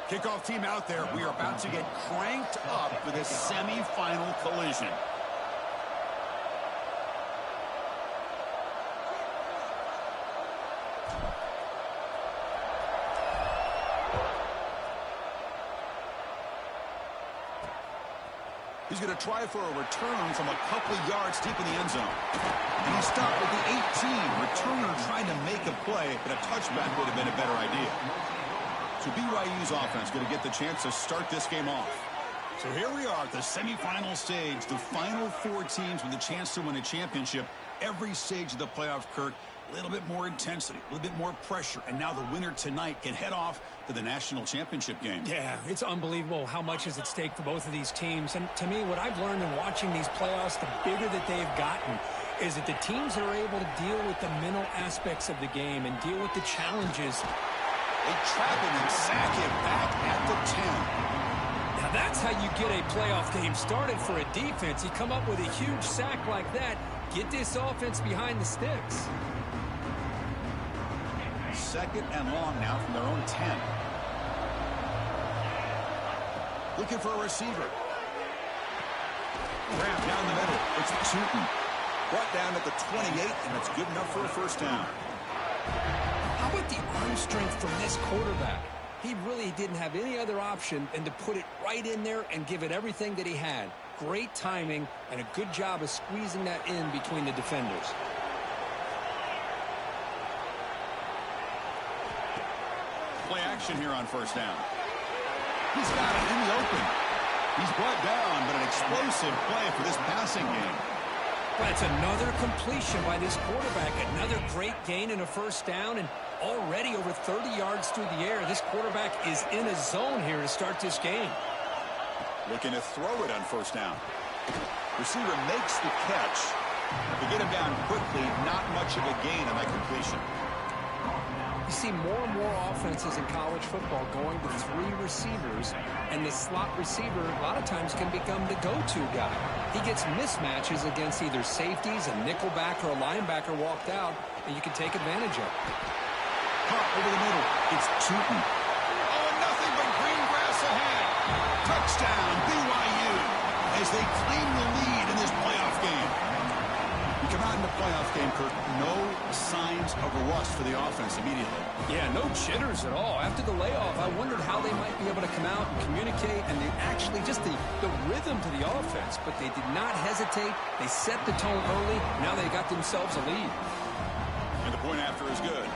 Kickoff team out there. We are about to get cranked up for this semifinal collision. He's going to try for a return from a couple of yards deep in the end zone. And he's stopped at the 18. Returner trying to make a play, but a touchback would have been a better idea. So BYU's offense going to get the chance to start this game off. So here we are at the semifinal stage. The final four teams with a chance to win a championship. Every stage of the playoff, Kirk, a little bit more intensity, a little bit more pressure. And now the winner tonight can head off to the national championship game. Yeah, it's unbelievable how much is at stake for both of these teams. And to me, what I've learned in watching these playoffs, the bigger that they've gotten, is that the teams that are able to deal with the mental aspects of the game and deal with the challenges. They trap him and sack him back at the 10. Now that's how you get a playoff game started for a defense. You come up with a huge sack like that, get this offense behind the sticks. Second and long now from their own 10. Looking for a receiver. Wrapped down the middle. It's Tootin. Brought down at the 28, and it's good enough for a first down. How about the arm strength from this quarterback? He really didn't have any other option than to put it right in there and give it everything that he had. Great timing and a good job of squeezing that in between the defenders. Play action here on first down. He's got it in the open. He's brought down, but an explosive play for this passing game. That's another completion by this quarterback. Another great gain in a first down, and already over 30 yards through the air. This quarterback is in a zone here to start this game. Looking to throw it on first down. Receiver makes the catch. To get him down quickly, not much of a gain on that completion. You see more and more offenses in college football going to three receivers, and the slot receiver a lot of times can become the go-to guy. He gets mismatches against either safeties, a nickelback, or a linebacker walked out, and you can take advantage of it. Caught over the middle. It's Tootin. Oh, nothing but green grass ahead. Touchdown, BYU, as they claim the lead in this playoff game. We come out in the playoff game, Kirk, no signs of a rust for the offense immediately. Yeah, no jitters at all. After the layoff, I wondered how they might be able to come out and communicate, and they actually just the rhythm to the offense, but they did not hesitate. They set the tone early. Now they got themselves a lead. And the point after is good.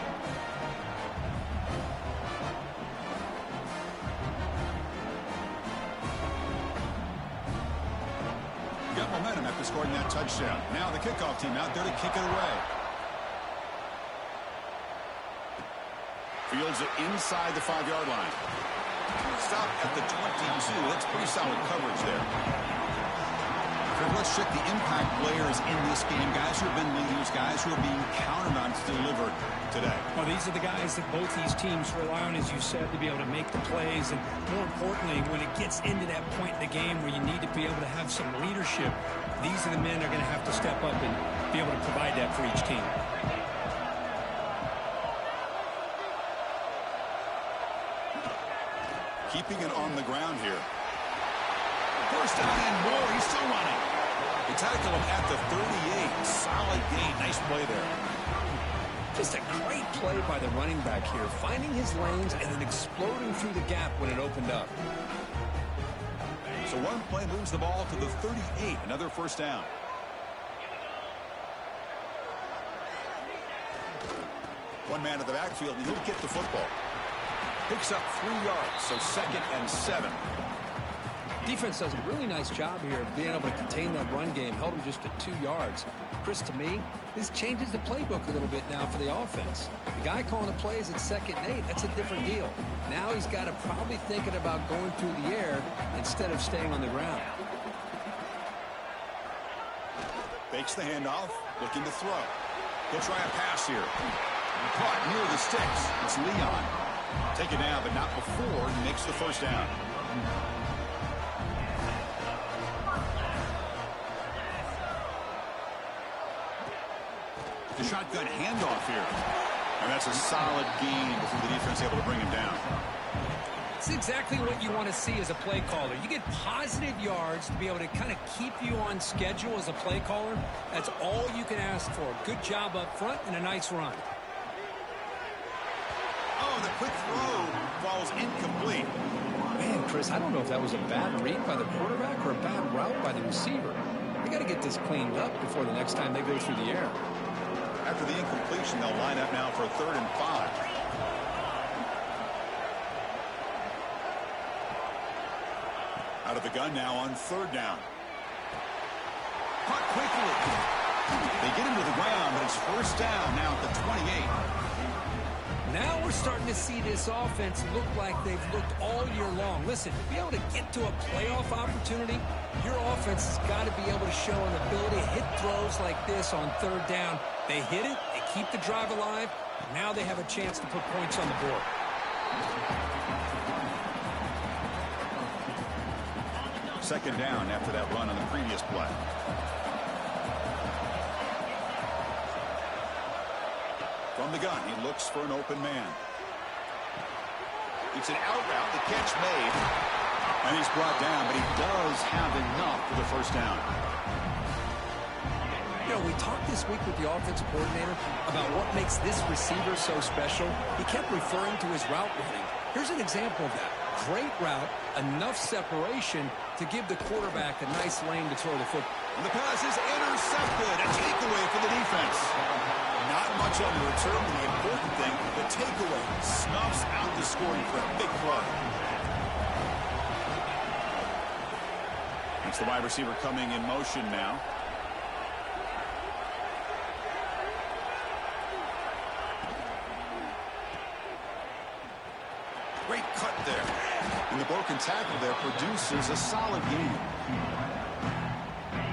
Got momentum after scoring that touchdown. Now the kickoff team out there to kick it away. Fields it inside the 5-yard line. Stop at the 22. That's pretty solid coverage there. Let's check the impact players in this game. Guys who have been leaders, guys who are being counted on to deliver today. Well, these are the guys that both these teams rely on, as you said, to be able to make the plays. And more importantly, when it gets into that point in the game where you need to be able to have some leadership, these are the men that are going to have to step up and be able to provide that for each team. Keeping it on the ground here. First down and more. He's still running. They tackle him at the 38. Solid gain. Nice play there. Just a great play by the running back here, finding his lanes and then exploding through the gap when it opened up. So one play moves the ball to the 38. Another first down. One man at the backfield, and he'll get the football. Picks up 3 yards, so 2nd and 7. Defense does a really nice job here of being able to contain that run game. Held him just at 2 yards. Chris, to me, this changes the playbook a little bit now for the offense. The guy calling the plays at 2nd and 8, that's a different deal. Now he's got to probably thinking about going through the air instead of staying on the ground. Fakes the handoff, looking to throw. He'll try a pass here. Caught near the sticks. It's Leon. Take it down, but not before he makes the first down. The shotgun handoff here. And that's a solid gain before the defense able to bring him down. This is exactly what you want to see as a play caller. You get positive yards to be able to kind of keep you on schedule as a play caller. That's all you can ask for. Good job up front and a nice run. Oh, the quick throw falls incomplete. Man, Chris, I don't know if that was a bad read by the quarterback or a bad route by the receiver. They got to get this cleaned up before the next time they go through the air. After the incompletion, they'll line up now for 3rd and 5. Out of the gun now on 3rd down. Caught quickly. They get him to the ground, but it's 1st down now at the 28. Now we're starting to see this offense look like they've looked all year long. Listen, to be able to get to a playoff opportunity, your offense has got to be able to show an ability to hit throws like this on 3rd down. They hit it, they keep the drive alive, now they have a chance to put points on the board. Second down after that run on the previous play. From the gun, he looks for an open man. It's an out route, the catch made. And he's brought down, but he does have enough for the 1st down. You know, we talked this week with the offensive coordinator about what makes this receiver so special. He kept referring to his route running. Here's an example of that. Great route, enough separation to give the quarterback a nice lane to throw the football. And the pass is intercepted. A takeaway for the defense. Not much on the return, but the important thing, the takeaway snuffs out the scoring for a big play. It's the wide receiver coming in motion now. Great cut there. And the broken tackle there produces a solid game.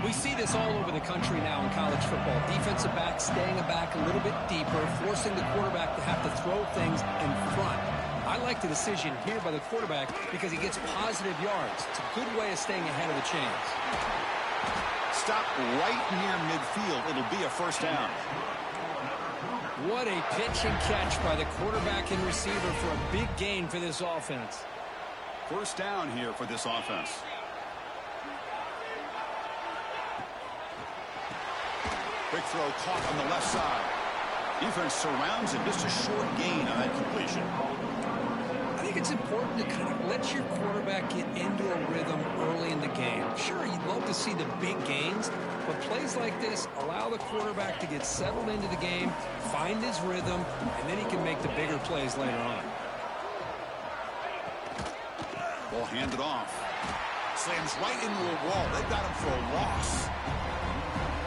We see this all over the country now in college football. Defensive backs staying back a little bit deeper, forcing the quarterback to have to throw things in front. I like the decision here by the quarterback because he gets positive yards. It's a good way of staying ahead of the chains. Stop right near midfield. It'll be a 1st down. What a pitch and catch by the quarterback and receiver for a big gain for this offense. 1st down here for this offense. Quick throw caught on the left side. Defense surrounds him. Just a short gain on that completion. I think it's important to kind of let your quarterback get into a rhythm early in the game. Sure, you'd love to see the big gains, but plays like this allow the quarterback to get settled into the game, find his rhythm, and then he can make the bigger plays later on. Ball handed off. Slams right into a wall. They've got him for a loss.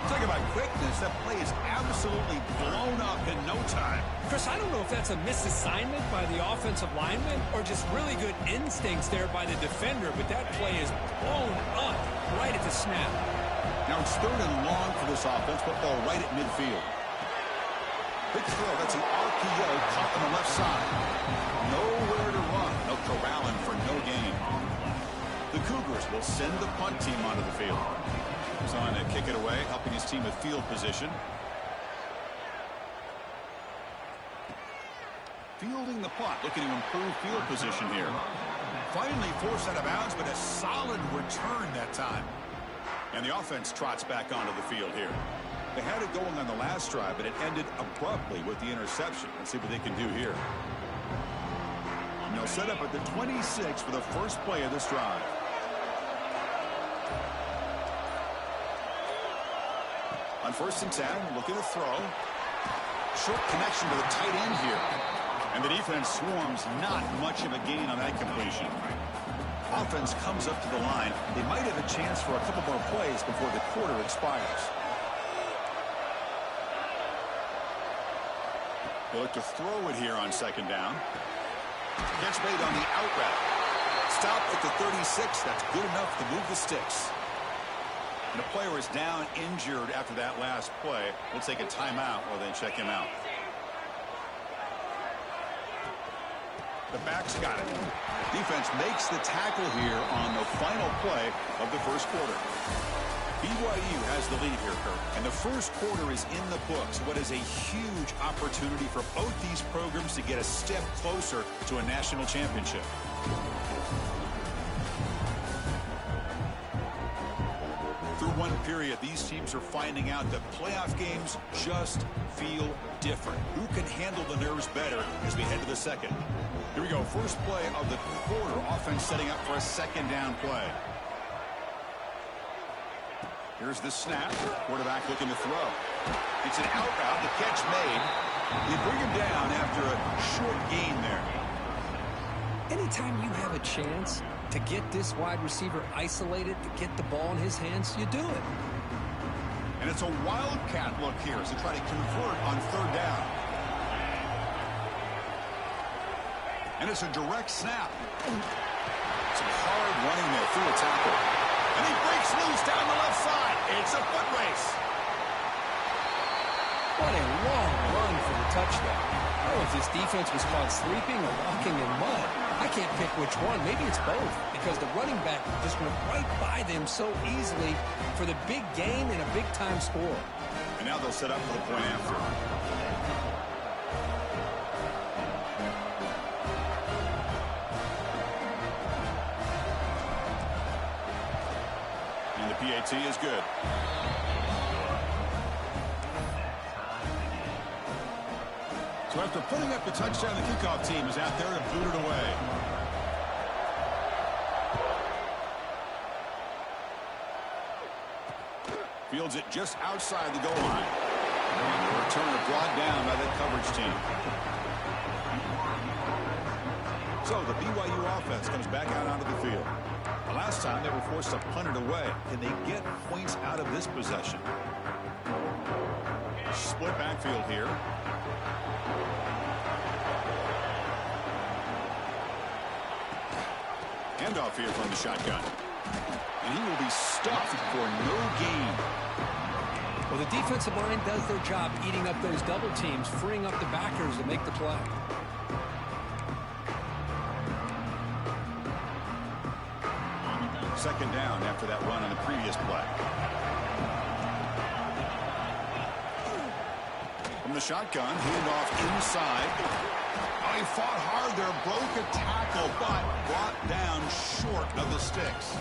Talk about quickness. That play is absolutely blown up in no time. Chris, I don't know if that's a misassignment by the offensive lineman or just really good instincts there by the defender, but that play is blown up right at the snap. Now it's 3rd and long for this offense. Football right at midfield. Big throw. That's an RPO caught on the left side. Nowhere to run. No corralling for no gain. The Cougars will send the punt team onto the field. He's on to kick it away, helping his team with field position. Fielding the punt, looking to improve field position here. Finally forced out of bounds, but a solid return that time. And the offense trots back onto the field here. They had it going on the last drive, but it ended abruptly with the interception. Let's see what they can do here. And they'll set up at the 26 for the first play of this drive. On 1st and 10, looking to throw. Short connection to the tight end here. And the defense swarms, not much of a gain on that completion. Offense comes up to the line. They might have a chance for a couple more plays before the quarter expires. They look to throw it here on 2nd down. Catch made on the out route. Stop at the 36. That's good enough to move the sticks. And the player is down injured after that last play. We'll take a timeout while they check him out. The back's got it. Defense makes the tackle here on the final play of the 1st quarter. BYU has the lead here, Kirk. And the 1st quarter is in the books. What is a huge opportunity for both these programs to get a step closer to a national championship. Through one period, these teams are finding out that playoff games just feel different. Who can handle the nerves better as we head to the second? Here we go. First play of the quarter. Offense setting up for a second down play. Here's the snap. Quarterback looking to throw. It's an out route. The catch made. They bring him down after a short gain there. Anytime you have a chance to get this wide receiver isolated, to get the ball in his hands, you do it. And it's a wildcat look here as they try to convert on third down. And it's a direct snap. Some hard running there through a tackle. And he breaks loose down the left side. It's a foot race. What a long run for the touchdown. I don't know if this defense was caught sleeping or walking in mud. I can't pick which one. Maybe it's both, because the running back just went right by them so easily for the big gain and a big-time score. And now they'll set up for the point after. And the PAT is good. So after putting up the touchdown, the kickoff team is out there to boot it away. Fields it just outside the goal line. And the returner brought down by that coverage team. So the BYU offense comes back out onto the field. The last time they were forced to punt it away. Can they get points out of this possession? Split backfield here. Handoff here from the shotgun. And he will be stuffed for no gain. Well, the defensive line does their job eating up those double teams, freeing up the backers to make the play. Second down after that run on the previous play. From the shotgun, handoff inside. Oh, he fought hard there, broke a tackle, but brought down short of the sticks.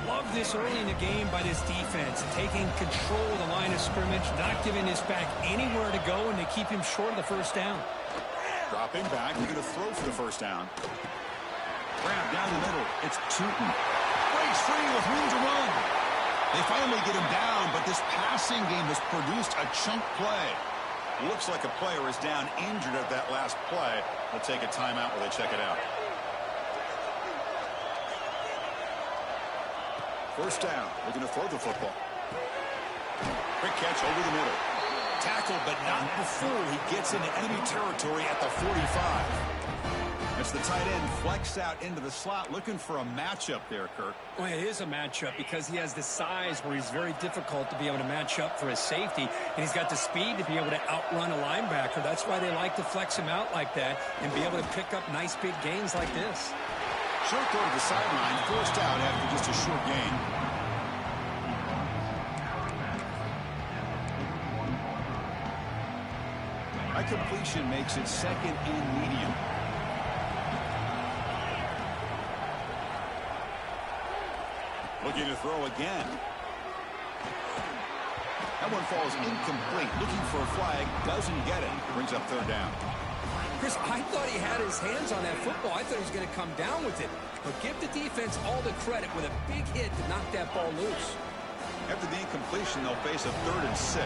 Love this early in the game by this defense, taking control of the line of scrimmage, not giving this back anywhere to go, and they keep him short of the first down. Dropping back, they're going to throw for the first down. Grab down the middle. It's Tootin. Breaks free with room to run. They finally get him down, but this passing game has produced a chunk play. Looks like a player is down injured at that last play. They'll take a timeout while they check it out. First down. They're going to throw the football. Quick catch over the middle. Tackled, but not before he gets into enemy territory at the 45. It's the tight end flexed out into the slot, looking for a matchup there, Kirk. Well, it is a matchup because he has the size where he's very difficult to be able to match up for his safety, and he's got the speed to be able to outrun a linebacker. That's why they like to flex him out like that and be able to pick up nice big gains like this. Short throw to the sideline, forced out after just a short gain. That completion makes it second and medium. Looking to throw again. That one falls incomplete. Looking for a flag. Doesn't get it. Brings up third down. Chris, I thought he had his hands on that football. I thought he was going to come down with it. But give the defense all the credit with a big hit to knock that ball loose. After the incompletion, they'll face a 3rd and 6.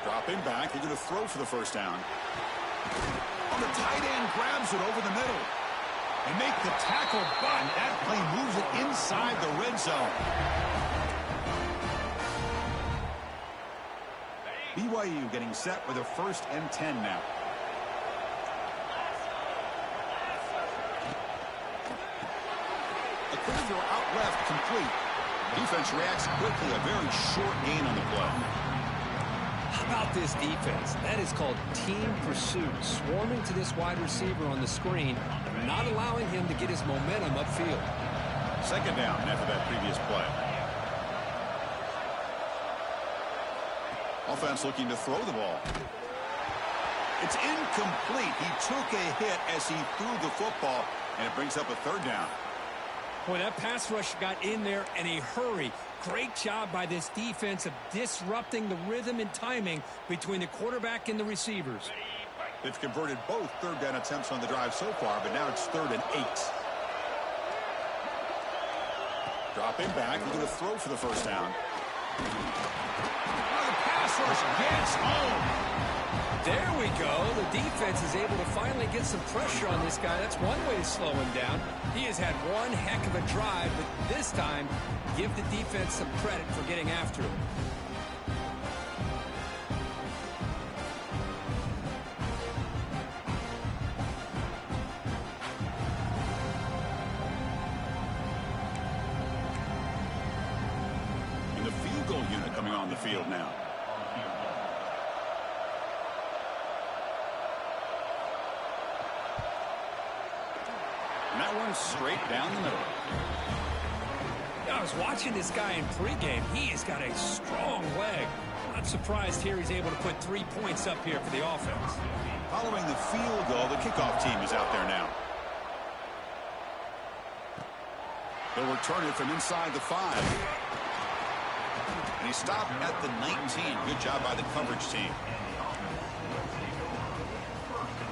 Dropping back. They're going to throw for the first down. On the tight end, grabs it over the middle. They make the tackle, but that play moves it inside the red zone. BYU getting set with a 1st and 10 now. A quick throw out left, complete. Defense reacts quickly, a very short gain on the play. How about this defense? That is called team pursuit. Swarming to this wide receiver on the screen, not allowing him to get his momentum upfield. Second down after that previous play. Offense looking to throw the ball. It's incomplete. He took a hit as he threw the football, and it brings up a third down. Boy, that pass rush got in there in a hurry. Great job by this defense of disrupting the rhythm and timing between the quarterback and the receivers. They've converted both third down attempts on the drive so far, but now it's 3rd and 8. Dropping back, looking to throw for the first down. The pass rush gets home. There we go. The defense is able to finally get some pressure on this guy. That's one way to slow him down. He has had one heck of a drive, but this time, give the defense some credit for getting after him. And the field goal unit coming on the field now. And that one's straight down the middle. I was watching this guy in pregame. He has got a strong leg. Not surprised here he's able to put 3 points up here for the offense. Following the field goal, the kickoff team is out there now. They'll return it from inside the 5. And he stopped at the 19. Good job by the coverage team.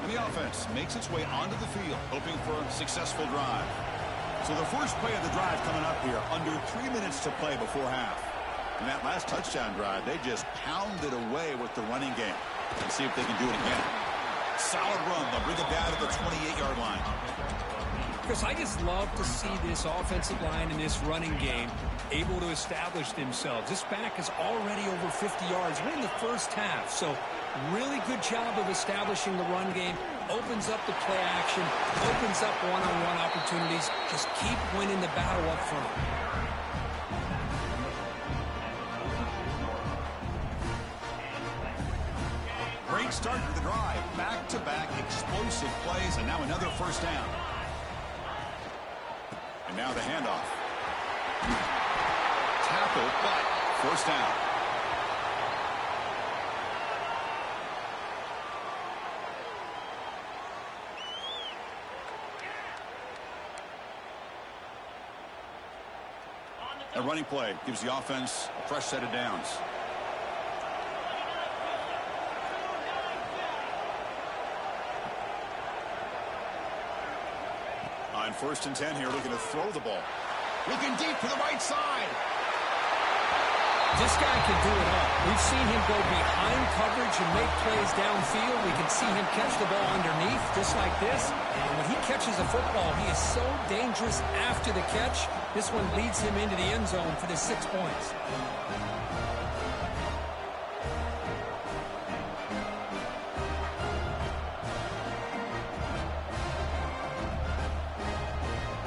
And the offense makes its way onto the field, hoping for a successful drive. So the first play of the drive coming up here, under 3 minutes to play before half. In that last touchdown drive, they just pounded away with the running game. Let's see if they can do it again. Solid run. They'll bring it down to the 28-yard line. Chris, I just love to see this offensive line and this running game able to establish themselves. This back is already over 50 yards. We're in the first half, so really good job of establishing the run game. Opens up the play action, opens up one-on-one opportunities. Just keep winning the battle up front. Great start to the drive. Back-to-back explosive plays, and now another first down. And now the handoff. Tackle, but first down. A running play gives the offense a fresh set of downs. On 1st and 10 here, looking to throw the ball. Looking deep to the right side. This guy can do it all. We've seen him go behind coverage and make plays downfield. We can see him catch the ball underneath, just like this. And when he catches a football, he is so dangerous after the catch. This one leads him into the end zone for the 6 points.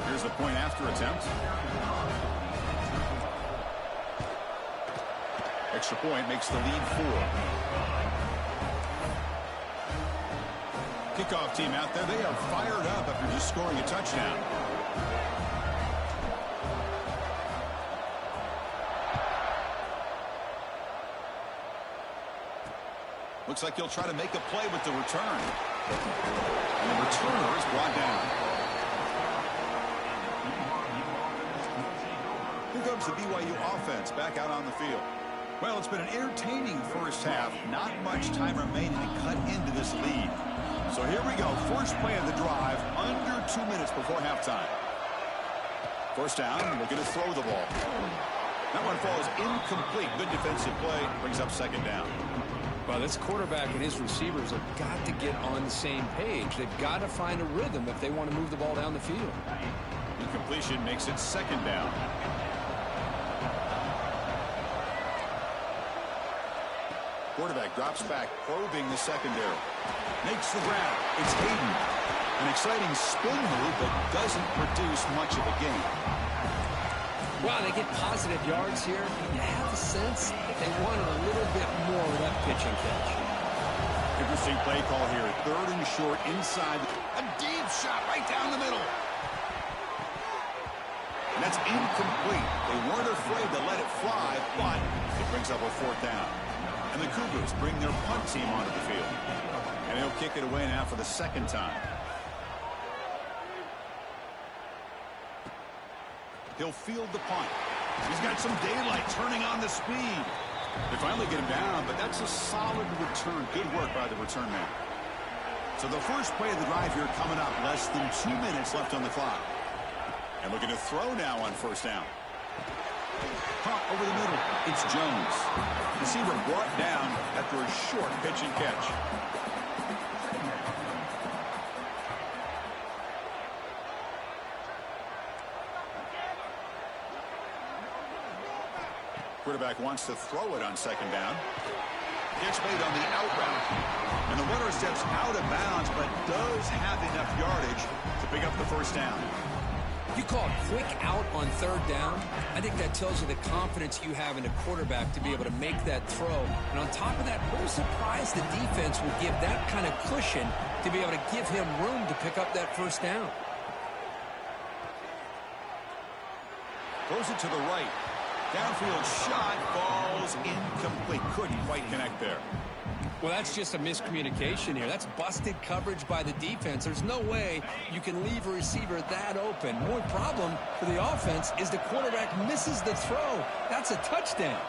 Here's the point after attempt. Extra point makes the lead 4. Kickoff team out there. They are fired up after just scoring a touchdown. Looks like he'll try to make a play with the return. And the returner is brought down. Here comes the BYU offense back out on the field. Well, it's been an entertaining first half. Not much time remaining to cut into this lead. So here we go. First play of the drive, under 2 minutes before halftime. First down, looking to throw the ball. That one falls incomplete. Good defensive play. Brings up second down. Well, this quarterback and his receivers have got to get on the same page. They've got to find a rhythm if they want to move the ball down the field. Incompletion makes it second down. Quarterback drops back, probing the secondary. Makes the grab. It's Hayden. An exciting spin move, but doesn't produce much of a gain. Wow, they get positive yards here. You have a sense that they wanted a little bit more of that pitch and catch. Interesting play call here. 3rd and short inside. A deep shot right down the middle. And that's incomplete. They weren't afraid to let it fly, but it brings up a 4th down. And the Cougars bring their punt team onto the field. And he'll kick it away now for the second time. He'll field the punt. He's got some daylight turning on the speed. They finally get him down, but that's a solid return. Good work by the return man. So the first play of the drive here coming up. Less than 2 minutes left on the clock. And looking to throw now on first down. Pump over the middle. It's Jones. Receiver brought down after a short pitch and catch. Quarterback wants to throw it on second down. Catch made on the out route. And the runner steps out of bounds, but does have enough yardage to pick up the first down. You call it quick out on third down. I think that tells you the confidence you have in a quarterback to be able to make that throw. And on top of that, we're surprised the defense will give that kind of cushion to be able to give him room to pick up that first down. Throws it to the right. Downfield shot falls incomplete. Couldn't quite connect there. Well, that's just a miscommunication here. That's busted coverage by the defense. There's no way you can leave a receiver that open. More problem for the offense is the quarterback misses the throw. That's a touchdown.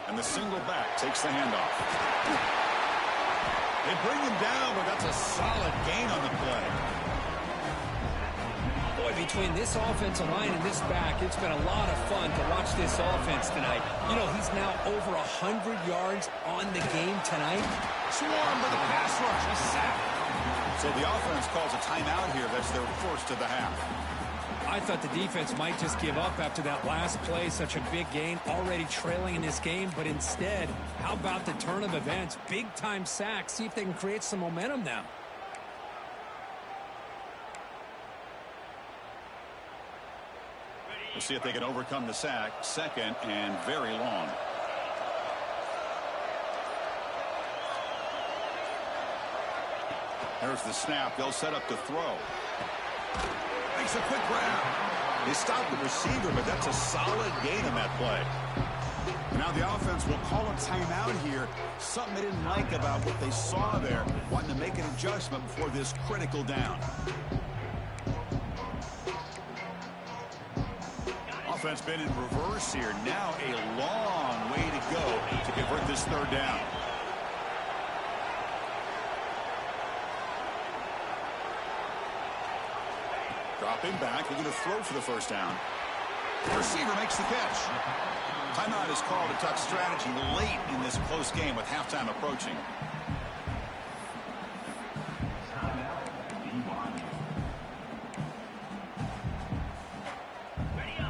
And the single back takes the handoff. They bring him down, but that's a solid gain on the play. Boy, between this offensive line and this back, it's been a lot of fun to watch this offense tonight. You know, he's now over 100 yards on the game tonight. Swarm with a pass rush. A sack. So the offense calls a timeout here. That's their first of the half. I thought the defense might just give up after that last play. Such a big gain, already trailing in this game. But instead, how about the turn of events? Big-time sack. See if they can create some momentum now. We'll see if they can overcome the sack. Second and very long. There's the snap. They'll set up to throw. Makes a quick grab. They stop the receiver, but that's a solid gain on that play. Now the offense will call a timeout here. Something they didn't like about what they saw there. Wanting to make an adjustment before this critical down. Offense been in reverse here. Now a long way to go to convert this third down. Dropping back, they're going to throw for the first down. The receiver makes the catch. Timeout is called to talk strategy late in this close game with halftime approaching.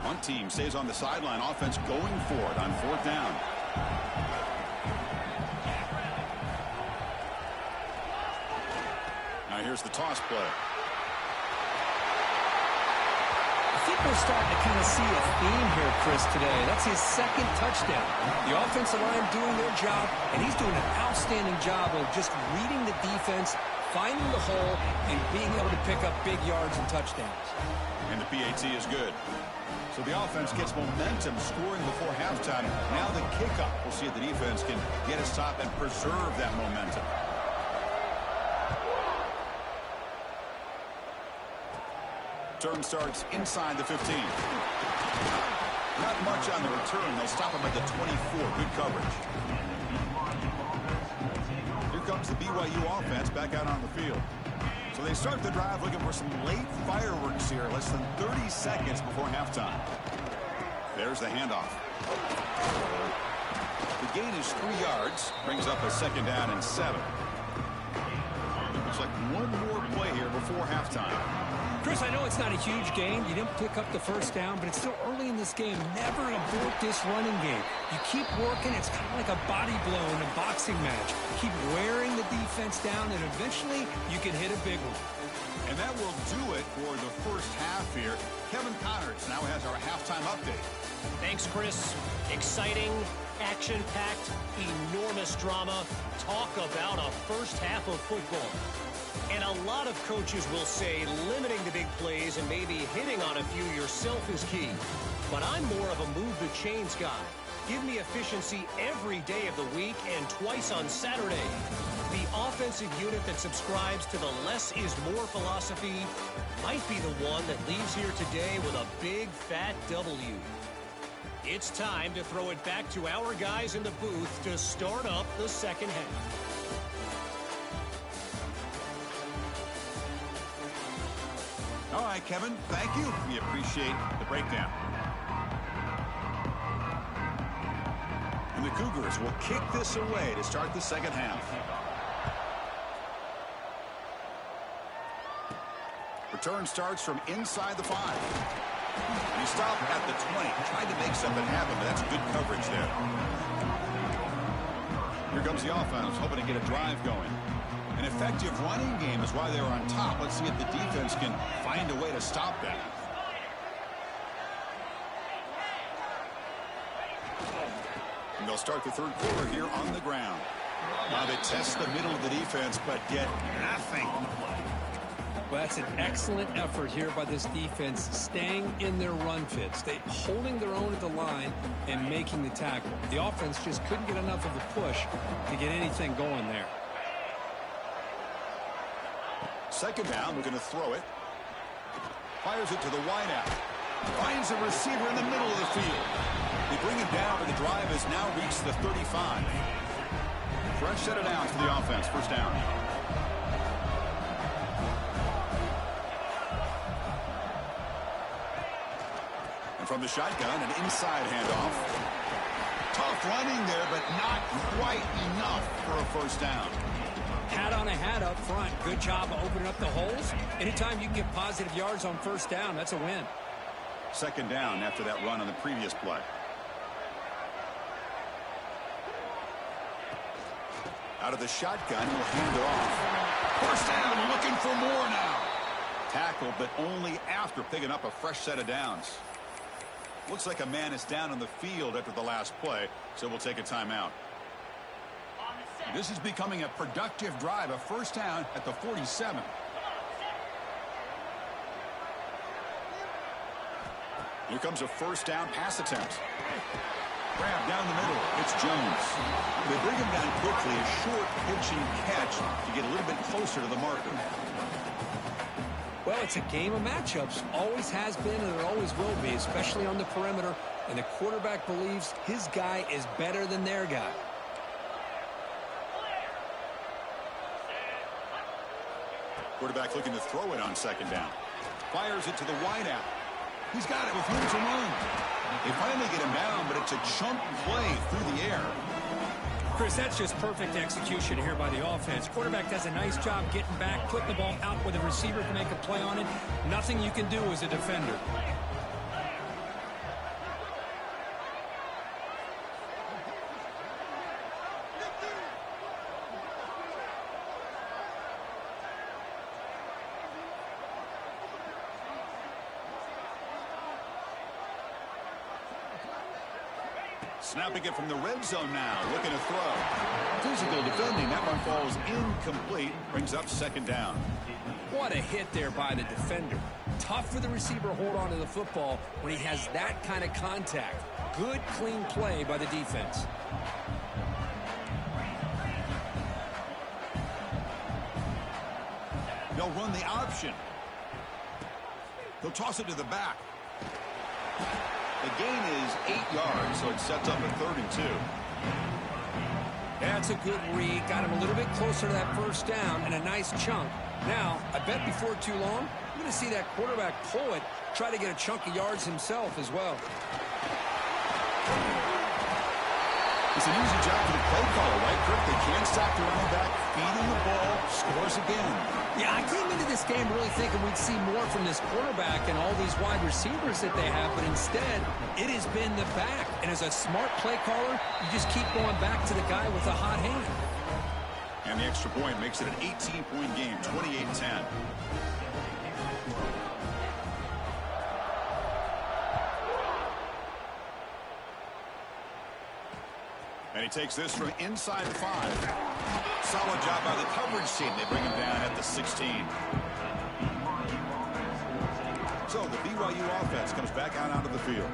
One team stays on the sideline. Offense going for it on fourth down. Now here's the toss play. I think we're starting to kind of see a theme here, Chris, today. That's his second touchdown. The offensive line doing their job, and he's doing an outstanding job of just reading the defense, finding the hole, and being able to pick up big yards and touchdowns. And the PAT is good. So the offense gets momentum, scoring before halftime. Now the kickoff. We'll see if the defense can get a stop and preserve that momentum. Turn starts inside the 15. Not much on the return. They'll stop him at the 24. Good coverage. Here comes the BYU offense back out on the field. So they start the drive looking for some late fireworks here. Less than 30 seconds before halftime. There's the handoff. The gain is 3 yards. Brings up a second down and 7. Looks like one more play here before halftime. Chris, I know it's not a huge gain. You didn't pick up the first down, but it's still early in this game. Never abort this running game. You keep working. It's kind of like a body blow in a boxing match. Keep wearing the defense down, and eventually you can hit a big one. And that will do it for the first half here. Kevin Connerts now has our halftime update. Thanks, Chris. Exciting, action-packed, enormous drama. Talk about a first half of football. And a lot of coaches will say limiting the big plays and maybe hitting on a few yourself is key. But I'm more of a move the chains guy. Give me efficiency every day of the week and twice on Saturday. The offensive unit that subscribes to the less is more philosophy might be the one that leaves here today with a big fat W. It's time to throw it back to our guys in the booth to start up the second half. All right, Kevin, thank you. We appreciate the breakdown. And the Cougars will kick this away to start the second half. Return starts from inside the 5. And he stopped at the 20. Tried to make something happen, but that's good coverage there. Here comes the offense, hoping to get a drive going. An effective running game is why they were on top. Let's see if the defense can find a way to stop that. And they'll start the third quarter here on the ground. Now they test the middle of the defense, but get nothing. Well, that's an excellent effort here by this defense, staying in their run fits, holding their own at the line and making the tackle. The offense just couldn't get enough of a push to get anything going there. Second down, we're going to throw it. Fires it to the wideout. Finds a receiver in the middle of the field. They bring him down, but the drive has now reached the 35. Fresh set of downs for the offense. First down. And from the shotgun, an inside handoff. Tough running there, but not quite enough for a first down. Hat on a hat up front. Good job of opening up the holes. Anytime you can get positive yards on first down, that's a win. Second down after that run on the previous play. Out of the shotgun, he'll hand it off. First down, looking for more now. Tackled, but only after picking up a fresh set of downs. Looks like a man is down on the field after the last play, so we'll take a timeout. This is becoming a productive drive, a first down at the 47. Here comes a first down pass attempt. Grab down the middle. It's Jones. They bring him down quickly, a short pitching catch to get a little bit closer to the marker. Well, it's a game of matchups. Always has been and it always will be, especially on the perimeter. And the quarterback believes his guy is better than their guy. Quarterback looking to throw it on second down. Fires it to the wideout. He's got it with room to run. They finally get him down, but it's a chunk play through the air. Chris, that's just perfect execution here by the offense. Quarterback does a nice job getting back, putting the ball out where the receiver can make a play on it. Nothing you can do as a defender. Snapping it from the red zone now, looking to throw. Physical defending, that one falls incomplete, brings up second down. What a hit there by the defender. Tough for the receiver to hold on to the football when he has that kind of contact. Good, clean play by the defense. They'll run the option. They'll toss it to the back. The gain is 8 yards, so it sets up a 3rd and 2. That's a good read. Got him a little bit closer to that first down and a nice chunk. Now, I bet before too long, you're going to see that quarterback pull it, try to get a chunk of yards himself as well. It's an easy job for the play caller, right, Kirk? They can't stop the running back, feeding the ball, scores again. Yeah, I came into this game really thinking we'd see more from this quarterback and all these wide receivers that they have, but instead, it has been the back. And as a smart play caller, you just keep going back to the guy with the hot hand. And the extra point makes it an 18-point game, 28-10. And he takes this from inside the 5. Solid job by the coverage team. They bring him down at the 16. So the BYU offense comes back out onto the field.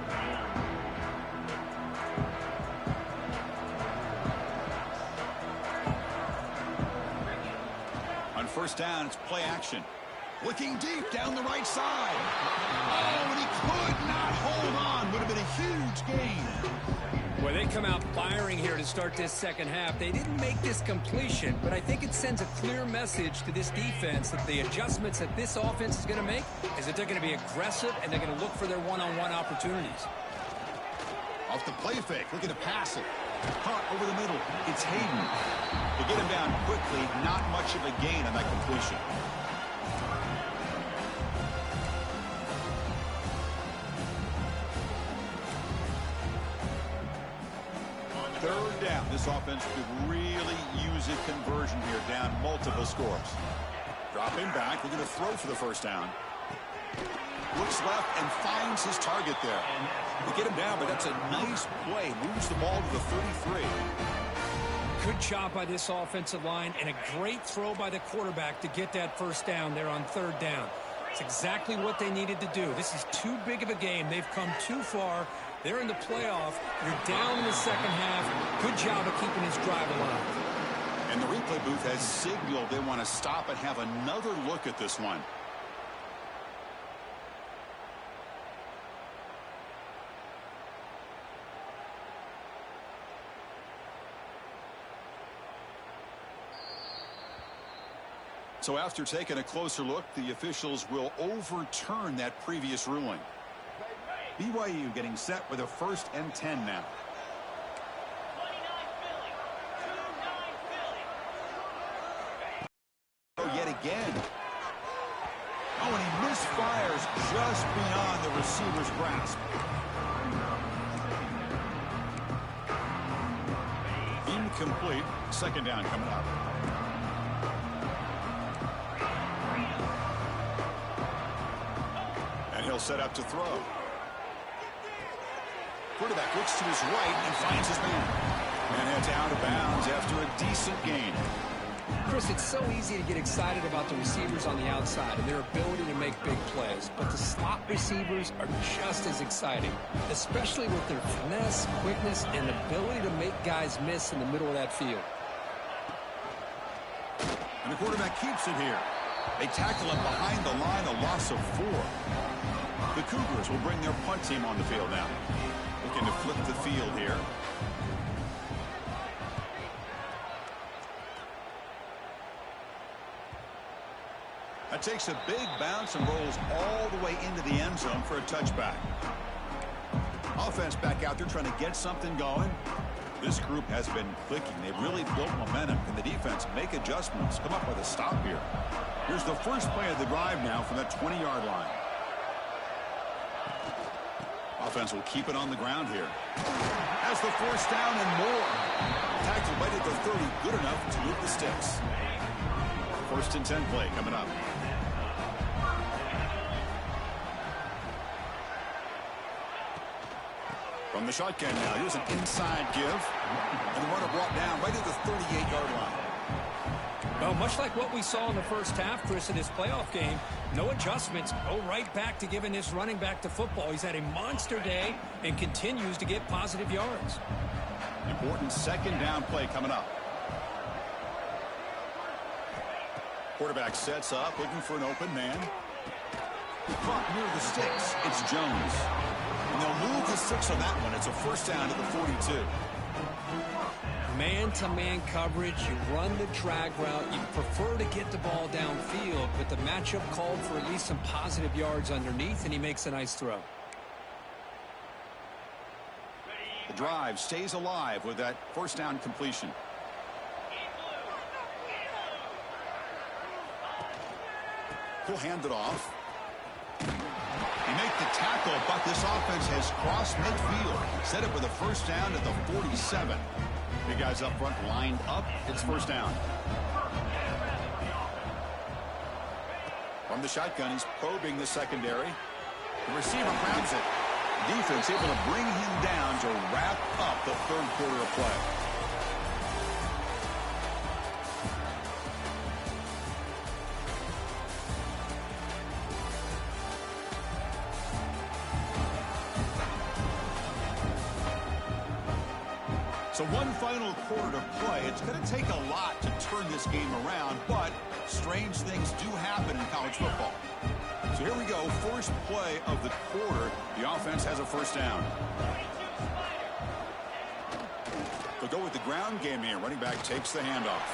first down. It's play action. Looking deep down the right side. Oh, and he could not hold on. Would have been a huge gain. Well, they come out firing here to start this second half. They didn't make this completion, but I think it sends a clear message to this defense that the adjustments that this offense is going to make is that they're going to be aggressive and they're going to look for their one-on-one opportunities. Off the play fake, looking to pass it. Caught over the middle. It's Hayden. They get him down quickly. Not much of a gain on that completion. Third down. This offense could really use a conversion here, down multiple scores. Drop him back. They're going to throw for the first down. Looks left and finds his target there. They get him down, but that's a nice play. Moves the ball to the 33. Good job by this offensive line and a great throw by the quarterback to get that first down there on third down. It's exactly what they needed to do. This is too big of a game. They've come too far. They're in the playoff. You're down in the second half. Good job of keeping this drive alive. And the replay booth has signaled they want to stop and have another look at this one. So after taking a closer look, the officials will overturn that previous ruling. BYU getting set with a 1st and 10 now. Oh, yet again. Oh, and he misfires just beyond the receiver's grasp. Incomplete. Second down coming up. He'll set up to throw. Quarterback looks to his right and finds his man. And heads out of bounds after a decent gain. Chris, it's so easy to get excited about the receivers on the outside and their ability to make big plays. But the slot receivers are just as exciting, especially with their finesse, quickness, and ability to make guys miss in the middle of that field. And the quarterback keeps it here. They tackle him behind the line, a loss of 4. The Cougars will bring their punt team on the field now. Looking to flip the field here. That takes a big bounce and rolls all the way into the end zone for a touchback. Offense back out there trying to get something going. This group has been clicking. They've really built momentum. Can the defense make adjustments? Come up with a stop here. Here's the first play of the drive now from that 20-yard line. Offense will keep it on the ground here. Has the force down and more. Tackle right at the 30. Good enough to move the sticks. 1st and 10 play coming up. From the shotgun now. Here's an inside give. And the runner brought down right at the 38-yard line. Well, much like what we saw in the first half, Chris, in this playoff game, no adjustments. Go right back to giving this running back to football. He's had a monster day and continues to get positive yards. Important second down play coming up. Quarterback sets up, looking for an open man. Caught near the sticks. It's Jones. And they'll move the sticks on that one. It's a first down to the 42. Man-to-man coverage, you run the drag route, you prefer to get the ball downfield, but the matchup called for at least some positive yards underneath, and he makes a nice throw. The drive stays alive with that first down completion. He'll hand it off. He makes the tackle, but this offense has crossed midfield. Set up with a first down at the 47. Big guys up front lined up. It's first down. From the shotgun, he's probing the secondary. The receiver grabs it. Defense able to bring him down to wrap up the third quarter of play. So one final quarter to play. It's going to take a lot to turn this game around, but strange things do happen in college football. So here we go, first play of the quarter. The offense has a first down. They'll go with the ground game here. Running back takes the handoff.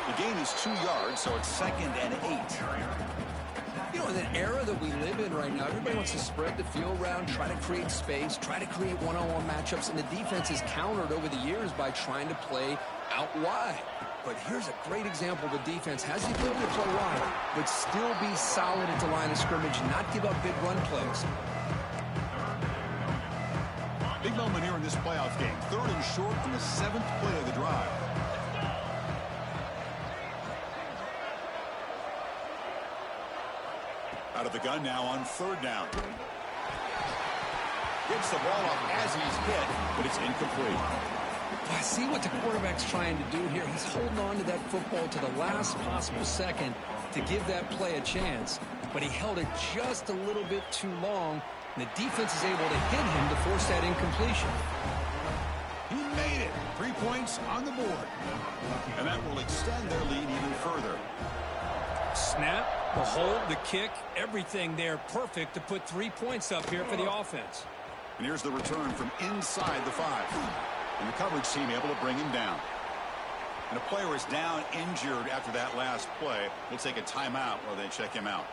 The gain is 2 yards, so it's 2nd and 8. You know, in the era that we live in right now, everybody wants to spread the field around, try to create space, try to create one-on-one matchups, and the defense is countered over the years by trying to play out wide. But here's a great example. The defense has the ability to play wide, but still be solid at the line of scrimmage and not give up big run plays. Big moment here in this playoff game. 3rd and short from the 7th play of the drive. Out of the gun now on 3rd down. Gets the ball off as he's hit, but it's incomplete. I see what the quarterback's trying to do here. He's holding on to that football to the last possible second to give that play a chance, but he held it just a little bit too long, and the defense is able to hit him to force that incompletion. He made it. 3 points on the board. And that will extend their lead even further. Snap, the hold, the kick, everything there perfect to put 3 points up here for the offense. And here's the return from inside the 5. And the coverage team able to bring him down. And a player is down injured after that last play. We'll take a timeout while they check him out.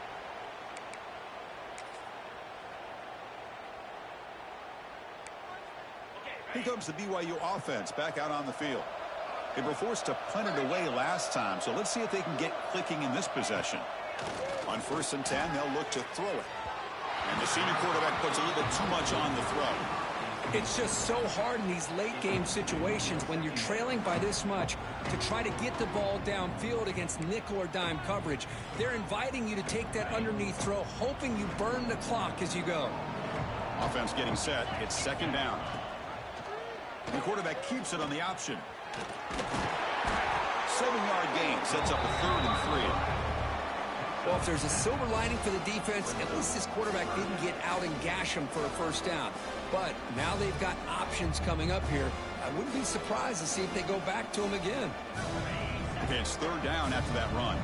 Here comes the BYU offense back out on the field. They were forced to punt it away last time, so let's see if they can get clicking in this possession. On 1st and 10, they'll look to throw it. And the senior quarterback puts a little bit too much on the throw. It's just so hard in these late game situations when you're trailing by this much to try to get the ball downfield against nickel or dime coverage. They're inviting you to take that underneath throw, hoping you burn the clock as you go. Offense getting set. It's 2nd down. The quarterback keeps it on the option. 7-yard gain sets up a 3rd and 3. Well, if there's a silver lining for the defense, at least this quarterback didn't get out and gash him for a first down. But now they've got options coming up here. I wouldn't be surprised to see if they go back to him again. Okay, it's 3rd down after that run.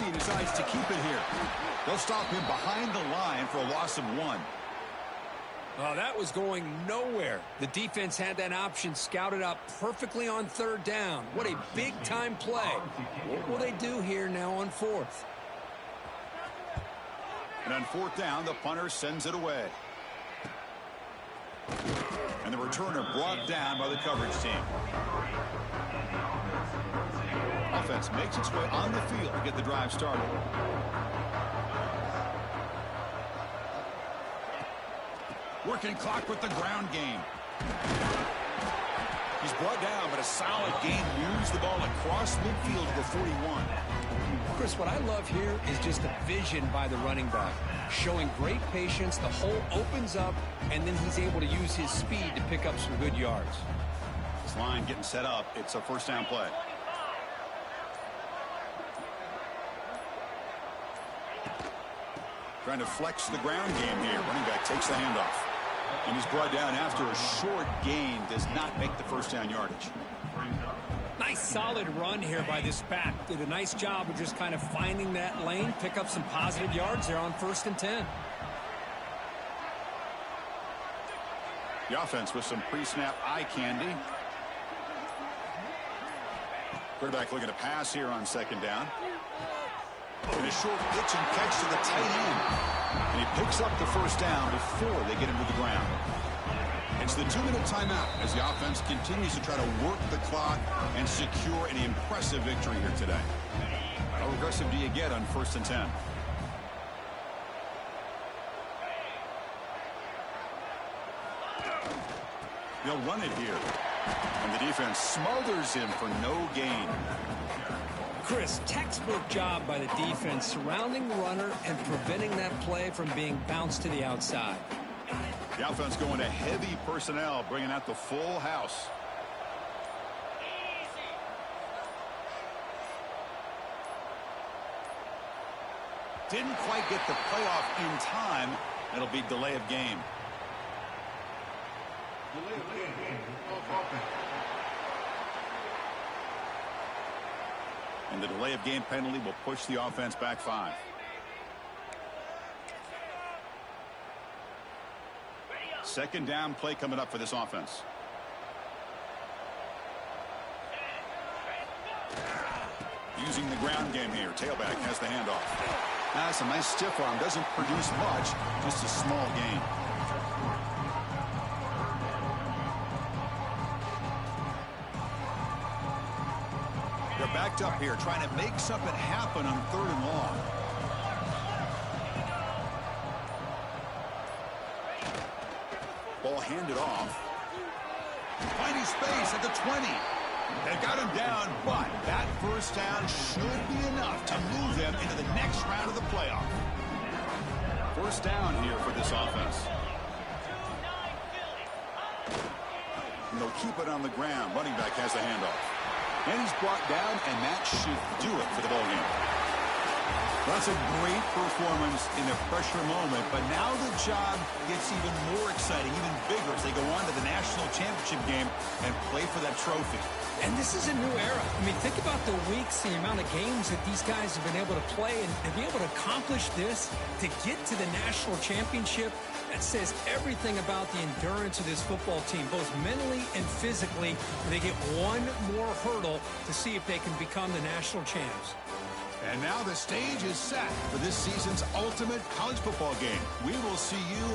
He decides to keep it here. They'll stop him behind the line for a loss of 1. Oh, that was going nowhere. The defense had that option scouted out perfectly on 3rd down. What a big-time play. What will they do here now on 4th? And on 4th down, the punter sends it away. And the returner brought down by the coverage team. Offense makes its way on the field to get the drive started. Working clock with the ground game. He's brought down, but a solid gain moves the ball across midfield to the 41. Chris, what I love here is just the vision by the running back. Showing great patience, the hole opens up, and then he's able to use his speed to pick up some good yards. This line getting set up. It's a first down play. Trying to flex the ground game here. Running back takes the handoff. And he's brought down after a short gain. Does not make the first down yardage. Nice solid run here by this back. Did a nice job of just kind of finding that lane, pick up some positive yards there on 1st and 10. The offense with some pre-snap eye candy. Quarterback looking to pass here on 2nd down. And a short pitch and catch to the tight end. And he picks up the first down before they get him to the ground. It's the 2-minute timeout as the offense continues to try to work the clock and secure an impressive victory here today. How aggressive do you get on 1st and 10? They'll run it here. And the defense smothers him for no gain. Chris, textbook job by the defense surrounding the runner and preventing that play from being bounced to the outside. The offense going to heavy personnel, bringing out the full house. Didn't quite get the playoff in time. It'll be delay of game. And the delay of game penalty will push the offense back 5. Second down play coming up for this offense. Using the ground game here. Tailback has the handoff. That's a nice stiff arm. Doesn't produce much. Just a small gain. They're backed up here trying to make something happen on 3rd and long. Ball handed off. Finding space at the 20. They got him down, but that first down should be enough to move them into the next round of the playoff. First down here for this offense. And they'll keep it on the ground. Running back has the handoff. And he's brought down, and that should do it for the ballgame. That's a great performance in a pressure moment, but now the job gets even more exciting, even bigger as they go on to the national championship game and play for that trophy. And this is a new era. I mean, think about the weeks, the amount of games that these guys have been able to play, and to be able to accomplish this, to get to the national championship, that says everything about the endurance of this football team, both mentally and physically. They get one more hurdle to see if they can become the national champs. And now the stage is set for this season's ultimate college football game. We will see you